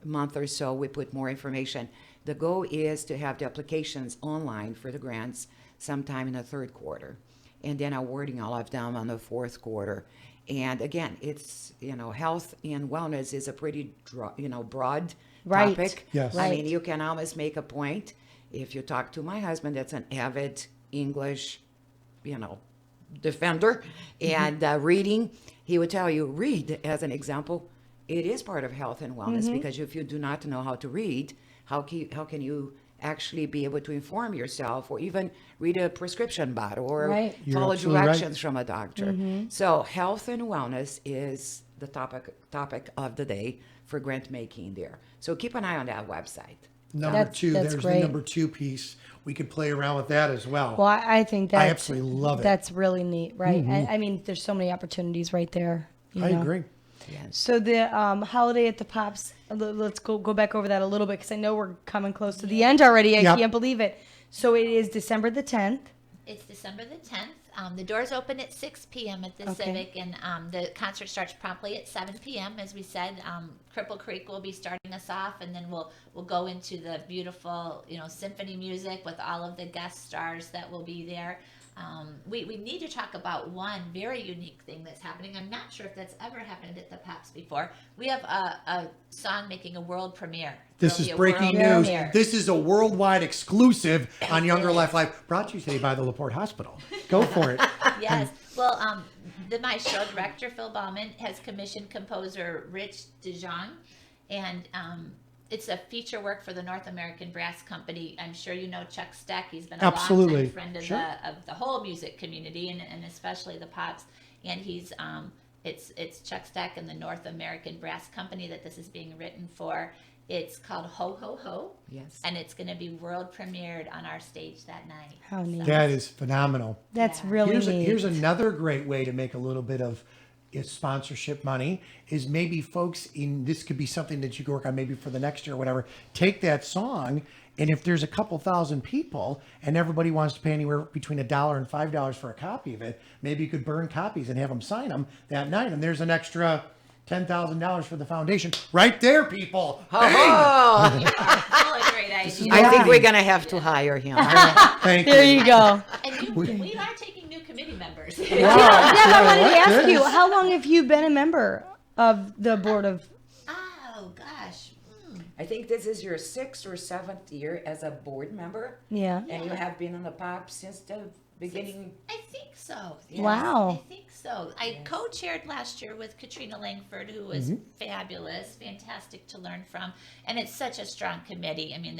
month or so. We put more information. The goal is to have the applications online for the grants sometime in the third quarter, and then awarding all of them on the fourth quarter. And again, it's, you know, health and wellness is a pretty, broad topic. Yes. I mean, you can almost make a point. If you talk to my husband, that's an avid English, you know, defender, and reading, he would tell you, read as an example. It is part of health and wellness, because if you do not know how to read, how can you actually be able to inform yourself, or even read a prescription bottle, or follow directions from a doctor? So health and wellness is the topic of the day for grant making there. So keep an eye on that website. Number two, there's great. the number 2 piece. We could play around with that as well. Well, I think that's, I absolutely love it. That's really neat, right? I mean, there's so many opportunities right there. I agree. So the holiday at the Pops, let's go back over that a little bit, because I know we're coming close to the end already. I can't believe it. So it is December the 10th. It's December the 10th. The doors open at 6 p.m. at the Civic, and the concert starts promptly at 7 p.m. As we said, Cripple Creek will be starting us off, and then we'll go into the beautiful, you know, symphony music with all of the guest stars that will be there. We need to talk about one very unique thing that's happening. I'm not sure if that's ever happened at the Pops before. We have a song making a world premiere. This is breaking news. This is a worldwide exclusive on Younger Life Live, brought to you today by the LaPorte Hospital. Go for it. Yes. Well, my show director, Phil Bauman, has commissioned composer Rich DeJong, and it's a feature work for the North American Brass Company. I'm sure you know Chuck Steck. He's been a long-time friend of the whole music community, and especially the Pops. And he's it's Chuck Steck and the North American Brass Company that this is being written for. It's called Ho Ho Ho. Yes. And it's going to be world premiered on our stage that night. How neat. That is phenomenal. That's really neat. Here's another great way to make a little bit of sponsorship money, is maybe folks this could be something that you could work on maybe for the next year or whatever. Take that song, and if there's a couple thousand people and everybody wants to pay anywhere between $1 and $5 for a copy of it, maybe you could burn copies and have them sign them that night, and there's an extra $10,000 for the foundation right there, people. Oh, Really great idea. I think we're going to have to hire him. Thank There you. you go. And we are taking new committee members. Deb, I wanted to ask you, how long have you been a member of the board of? Oh gosh. I think this is your 6th or 7th year as a board member. Yeah. And you have been on the Pop since the beginning. I think so. Yes, Wow. I think so. I co-chaired last year with Katrina Langford, who was fabulous, fantastic to learn from. And it's such a strong committee. I mean,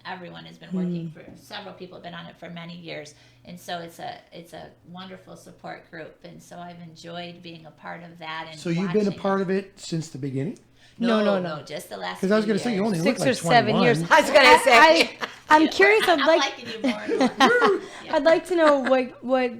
everyone has been working for, several people have been on it for many years. And so it's a wonderful support group. And so I've enjoyed being a part of that. And So you've been a part of it since the beginning? No, just the last. Because I was going to say you only look 6 like or 7 years. 21. I was going to say. I'm curious. I'm liking you more and more. I'd like to know what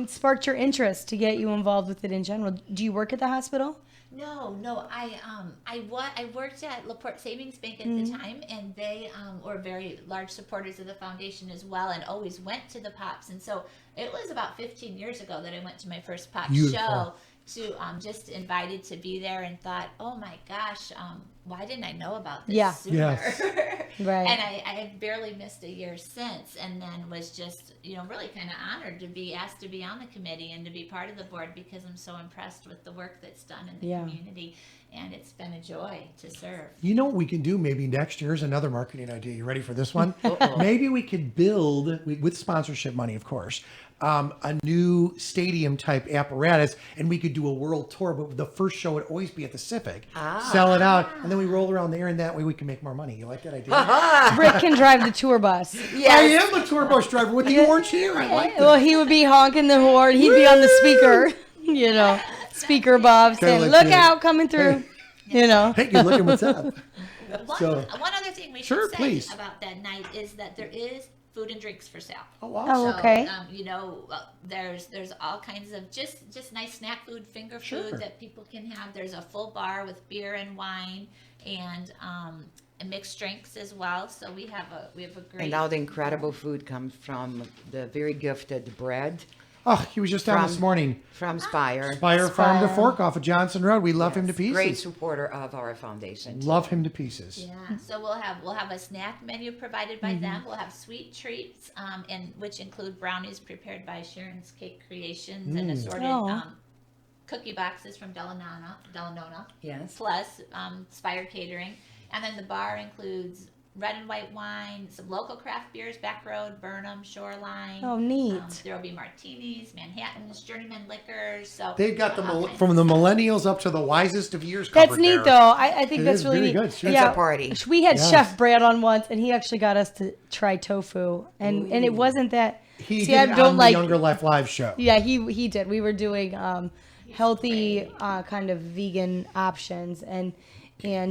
sparked your interest to get you involved with it in general. Do you work at the hospital? No. I worked at LaPorte Savings Bank at the time, and they were very large supporters of the foundation as well, and always went to the Pops. And so it was about 15 years ago that I went to my first Pop show. To just invited to be there, and thought, oh my gosh, why didn't I know about this sooner? Yes. Right. And I have barely missed a year since, and then was just really kind of honored to be asked to be on the committee and to be part of the board, because I'm so impressed with the work that's done in the community. and it's been a joy to serve. You know what we can do maybe next year is another marketing idea. You ready for this one? Maybe we could build, with sponsorship money, of course, a new stadium type apparatus, and we could do a world tour, but the first show would always be at the Civic. Sell it out, and then we roll around there, and that way we can make more money. You like that idea? Rick can drive the tour bus. I am the tour bus driver with the orange hair. I like that. Well, he would be honking the horn. He'd be on the speaker, speaker Bob saying, like look that. out, coming through, Hey, good looking, what's up? One other thing we should say please. about that night is that there is food and drinks for sale. Oh, wow. Oh, okay. So, there's all kinds of just nice snack food, finger food that people can have. There's a full bar with beer and wine and mixed drinks as well. So we have a great. And all the incredible food comes from the very gifted bread. Oh, he was just down this morning. From Spire. Spire Farm to Fork off of Johnson Road. We love him to pieces. Great supporter of our foundation. Love him to pieces. Yeah, so we'll have a snack menu provided by them. We'll have sweet treats, which include brownies prepared by Sharon's Cake Creations and assorted cookie boxes from Delanona. Yes. Plus Spire Catering, and then the bar includes red and white wine, some local craft beers, Back Road, Burnham, Shoreline. Oh, neat. There will be martinis, Manhattans, Journeyman Liquors. So They've got from the millennials up to the wisest of years. That's neat, though. I think that's really neat. Good. It's a party. We had Chef Brad on once, and he actually got us to try tofu, and it wasn't that. He did it on the Younger Life Live show. Yeah, he did. We were doing healthy kind of vegan options and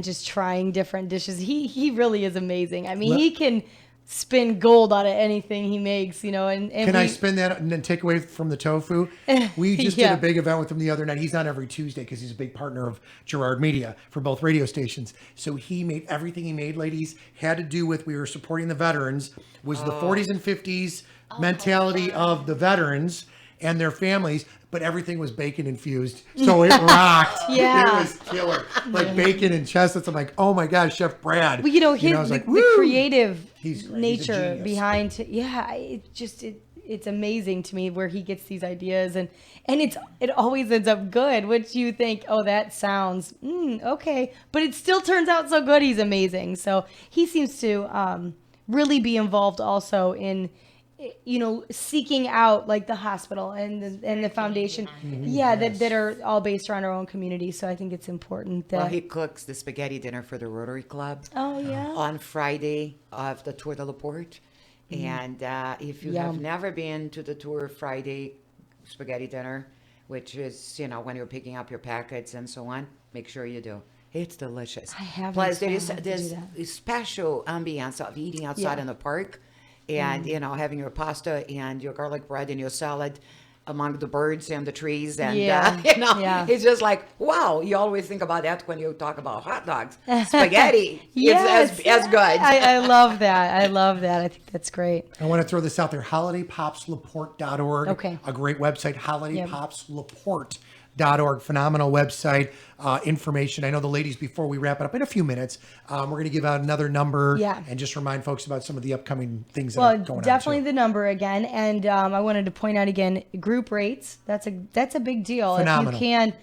just trying different dishes. He really is amazing. I mean, he can spin gold out of anything he makes, and Can I spin that and then take away from the tofu? We just did a big event with him the other night. He's on every Tuesday because he's a big partner of Gerard Media for both radio stations. So he made everything he made, ladies, had to do with, we were supporting the veterans, was the 40s and 50s mentality of the veterans and their families, but everything was bacon infused. So it rocked. It was killer. Like bacon and chestnuts. I'm like, oh my gosh, Chef Brad. Well, the creative nature behind, it's amazing to me where he gets these ideas and it always ends up good, which you think, oh, that sounds okay, but it still turns out so good. He's amazing. So he seems to really be involved also in seeking out like the hospital and the foundation, that are all based around our own community. So I think it's important that he cooks the spaghetti dinner for the Rotary Club. Oh yeah. On Friday of the Tour de la Porte, and if you have never been to the Tour Friday spaghetti dinner, which is when you're picking up your packets and so on, make sure you do. It's delicious. I haven't. Plus, there's a special ambiance of eating outside in the park. And, having your pasta and your garlic bread and your salad among the birds and the trees. And, it's just like, wow, you always think about that when you talk about hot dogs. Spaghetti, it's as good. I love that. I think that's great. I want to throw this out there, holidaypopslaporte.org. Okay. A great website, holidaypopslaporte.org. Phenomenal website, information. I know the ladies, before we wrap it up in a few minutes, we're going to give out another number and just remind folks about some of the upcoming things that are going on. Definitely the number again. And I wanted to point out again, group rates. That's a big deal. Phenomenal. If you can,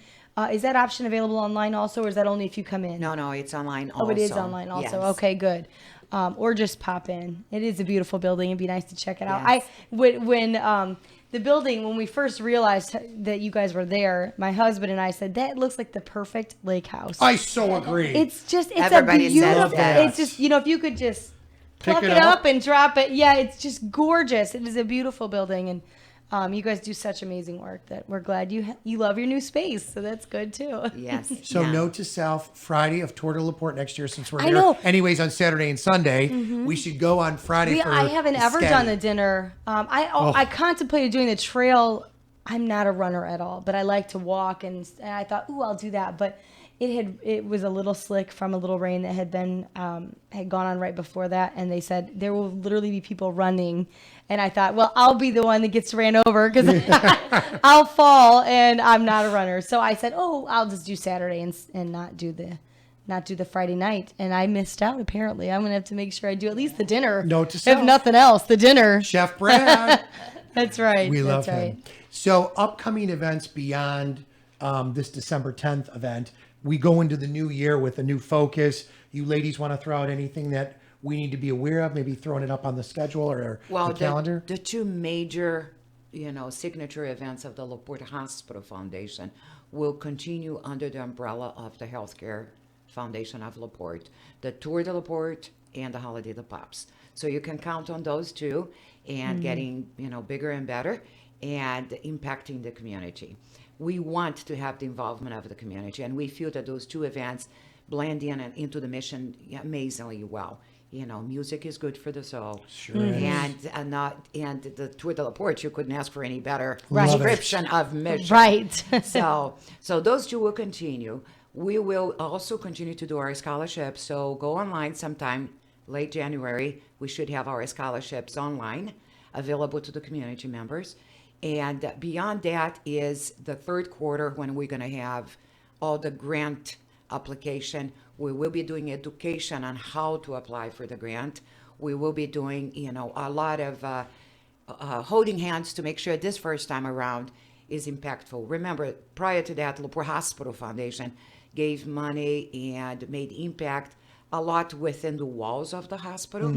is that option available online also, or is that only if you come in? No, it's online also. Oh, it is online also. Yes. Okay, good. Or just pop in. It is a beautiful building. It'd be nice to check it out. Yes. When the building, when we first realized that you guys were there, my husband and I said, that looks like the perfect lake house. I so agree. It's Everybody a beautiful, says that. it's just, if you could just pluck Pick it it up up. and drop it. Yeah, it's just gorgeous. It is a beautiful building. And you guys do such amazing work that we're glad you love your new space. So that's good too. Yes. So note to self, Friday of Tour de la Porte next year, since we're here anyways on Saturday and Sunday, we should go on Friday for I haven't ever sketty. done the dinner. I contemplated doing the trail. I'm not a runner at all, but I like to walk, and I thought, I'll do that. But it was a little slick from a little rain that had gone on right before that, and they said there will literally be people running, and I thought, well, I'll be the one that gets ran over because I'll fall, and I'm not a runner. So I said, I'll just do Saturday and not do the Friday night, and I missed out. Apparently, I'm gonna have to make sure I do at least the dinner. Note to self. If nothing else, the dinner. Chef Brad. That's right. We love That's him. right. So upcoming events beyond this December 10th event, we go into the new year with a new focus. You ladies want to throw out anything that we need to be aware of? Maybe throwing it up on the schedule or the calendar? The two major, signature events of the LaPorte Hospital Foundation will continue under the umbrella of the Healthcare Foundation of LaPorte, the Tour de LaPorte and the Holiday of the Pops. So you can count on those two and getting, bigger and better and impacting the community. We want to have the involvement of the community, and we feel that those two events blend in and into the mission amazingly well. Music is good for the soul. Sure is. And the Tour de LaPorte, you couldn't ask for any better Love it. description of mission. Right. So those two will continue. We will also continue to do our scholarships. So go online sometime late January. We should have our scholarships online available to the community members. And beyond that is the third quarter when we're going to have all the grant application. We will be doing education on how to apply for the grant. We will be doing, a lot of holding hands to make sure this first time around is impactful. Remember, prior to that, LaPorte Hospital Foundation gave money and made impact a lot within the walls of the hospital,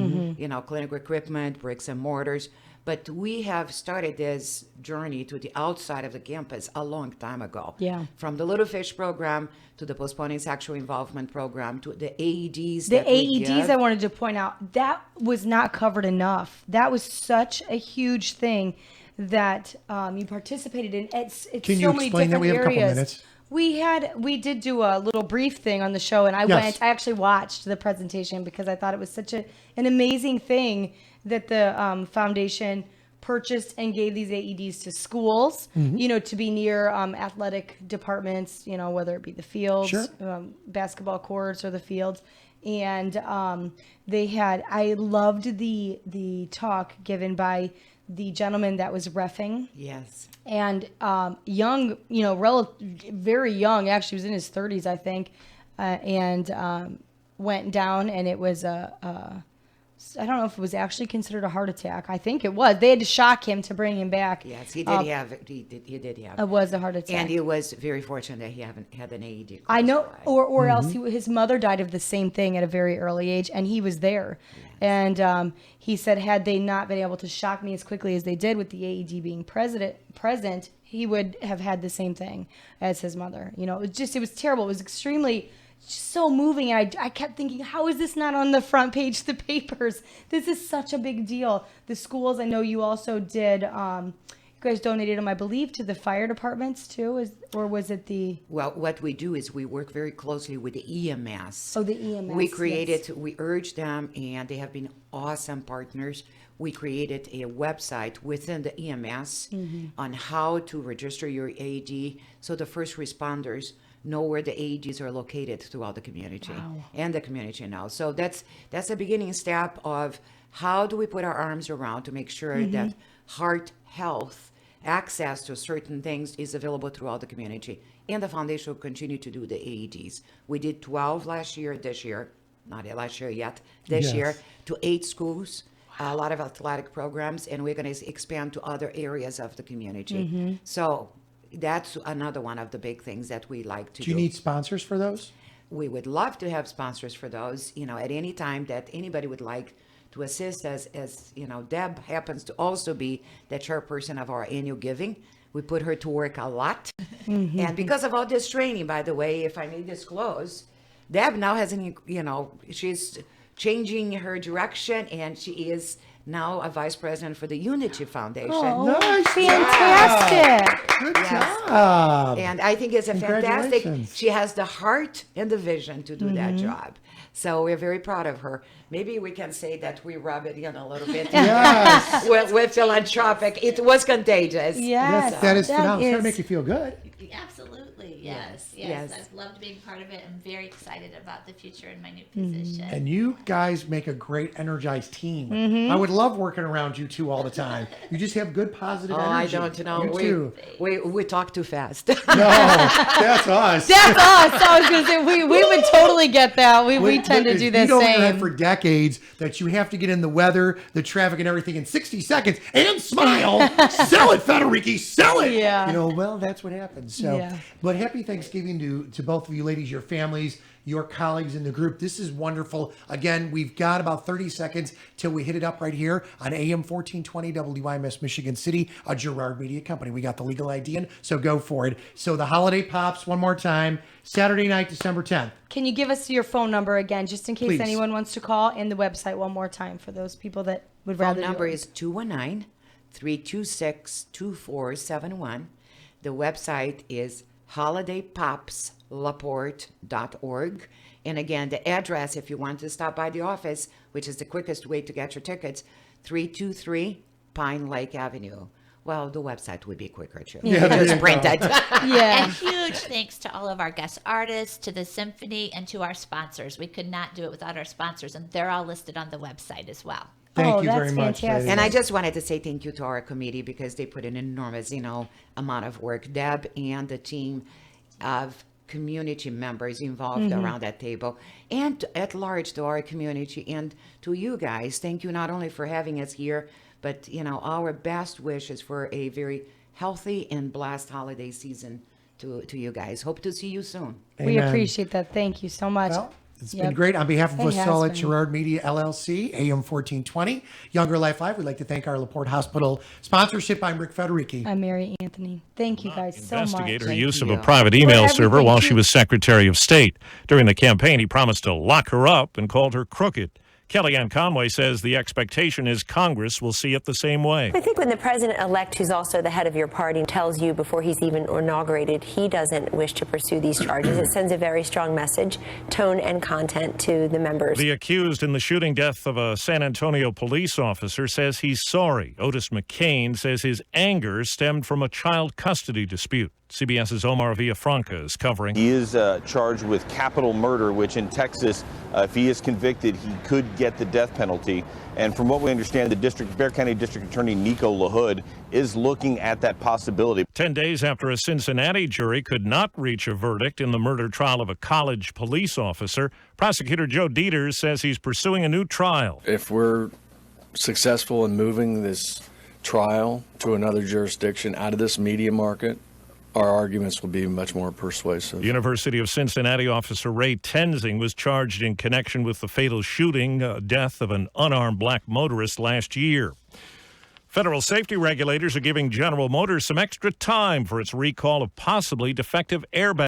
clinical equipment, bricks and mortars. But we have started this journey to the outside of the campus a long time ago. Yeah. From the Little Fish program to the Postponing Sexual Involvement program to the AEDs. The AEDs, I wanted to point out, that was not covered enough. That was such a huge thing that you participated in. It's Can so you many explain that? different We have a couple areas. minutes. We did do a little brief thing on the show, and I actually watched the presentation because I thought it was such an amazing thing that the foundation purchased and gave these AEDs to schools, to be near athletic departments, whether it be the fields, basketball courts or the fields. And I loved the talk given by the gentleman that was reffing. Yes. And young, very young, actually was in his 30s, I think, and went down, and it was I don't know if it was actually considered a heart attack. I think it was. They had to shock him to bring him back. Yes, he did have it. He did have it. It was a heart attack. And he was very fortunate that he haven't had an AED. I know, or else his mother died of the same thing at a very early age, and he was there. Yes. And he said, had they not been able to shock me as quickly as they did with the AED being present, he would have had the same thing as his mother. It was terrible. It was extremely so moving. And I kept thinking, how is this not on the front page of the papers? This is such a big deal. The schools, I know you also did, you guys donated them, I believe, to the fire departments too, or was it the... Well, what we do is we work very closely with the EMS. Oh, the EMS, we urged them, and they have been awesome partners. We created a website within the EMS on how to register your AED so the first responders know where the AEDs are located throughout the community and the community now. So that's a beginning step of how do we put our arms around to make sure that heart health access to certain things is available throughout the community. And the foundation will continue to do the AEDs. We did 12 last year, this year, not last year yet, this year, to 8 schools. A lot of athletic programs, and we're going to expand to other areas of the community. So that's another one of the big things that we like to do. Do you need sponsors for those? We would love to have sponsors for those. At any time that anybody would like to assist, as Deb happens to also be the chairperson of our annual giving. We put her to work a lot. And because of all this training, by the way, if I may disclose, Deb now has she's changing her direction, and she is now a vice president for the Unity Foundation. Oh, Nice fantastic. Good job. And I think it's a fantastic, Congratulations. she has the heart and the vision to do that job. So we're very proud of her. Maybe we can say that we rub it in a little bit. Yes. We're philanthropic. It was contagious. Yes. That is that phenomenal. It's going is- to make you feel good. Absolutely, yes. Yes. I've loved being part of it. I'm very excited about the future in my new position. And you guys make a great energized team. I would love working around you two all the time. You just have good positive energy. I don't know. You too. We talk too fast. No, that's us. That's us. I was going to say, we would totally get that. We tend to do the beat over your head same. for decades that you have to get in the weather, the traffic, and everything in 60 seconds and smile. Sell it, Federici. Sell it. Yeah. Well, that's what happens. So, Yeah. but happy happy Thanksgiving to both of you ladies, your families, your colleagues in the group. This is wonderful. Again, we've got about 30 seconds till we hit it up right here on AM 1420 WYMS Michigan City, a Girard Media Company. We got the legal ID in, so go for it. So the holiday pops one more time, Saturday night, December 10th. Can you give us your phone number again, just in case Please. anyone wants to call, and the website one more time for those people that would rather Phone number do it? is 219-326-2471. The website is holidaypopslaporte.org. And again, the address, if you want to stop by the office, which is the quickest way to get your tickets, 323 Pine Lake Avenue. Well, the website would be quicker too. Yeah, there Just you print go. it. Yeah. And huge thanks to all of our guest artists, to the symphony, and to our sponsors. We could not do it without our sponsors, and they're all listed on the website as well. Thank Oh, you that's very much. fantastic. ladies. And I just wanted to say thank you to our committee because they put an enormous, amount of work. Deb and the team of community members involved around that table, and at large to our community and to you guys. Thank you not only for having us here, but our best wishes for a very healthy and blessed holiday season to you guys. Hope to see you soon. We Amen. appreciate that. Thank you so much. Well, it's Yep. been great. On behalf of It us has all at been. Girard Media LLC, AM 1420, Younger Life Live, we'd like to thank our LaPorte Hospital sponsorship. I'm Rick Federici. I'm Mary Anthony. Thank you guys so much. Investigate her Thank use of you. a private email For server everything, while she too. was Secretary of State. During the campaign, he promised to lock her up and called her crooked. Kellyanne Conway says the expectation is Congress will see it the same way. I think when the president-elect, who's also the head of your party, tells you before he's even inaugurated he doesn't wish to pursue these charges, it sends a very strong message, tone and content to the members. The accused in the shooting death of a San Antonio police officer says he's sorry. Otis McCain says his anger stemmed from a child custody dispute. CBS's Omar Villafranca is covering. He is charged with capital murder, which in Texas, if he is convicted, he could get the death penalty. And from what we understand, the Bexar County District Attorney Nico LaHood is looking at that possibility. 10 days after a Cincinnati jury could not reach a verdict in the murder trial of a college police officer, prosecutor Joe Dieters says he's pursuing a new trial. If we're successful in moving this trial to another jurisdiction out of this media market, our arguments will be much more persuasive. University of Cincinnati officer Ray Tenzing was charged in connection with the fatal shooting, death of an unarmed black motorist last year. Federal safety regulators are giving General Motors some extra time for its recall of possibly defective airbags.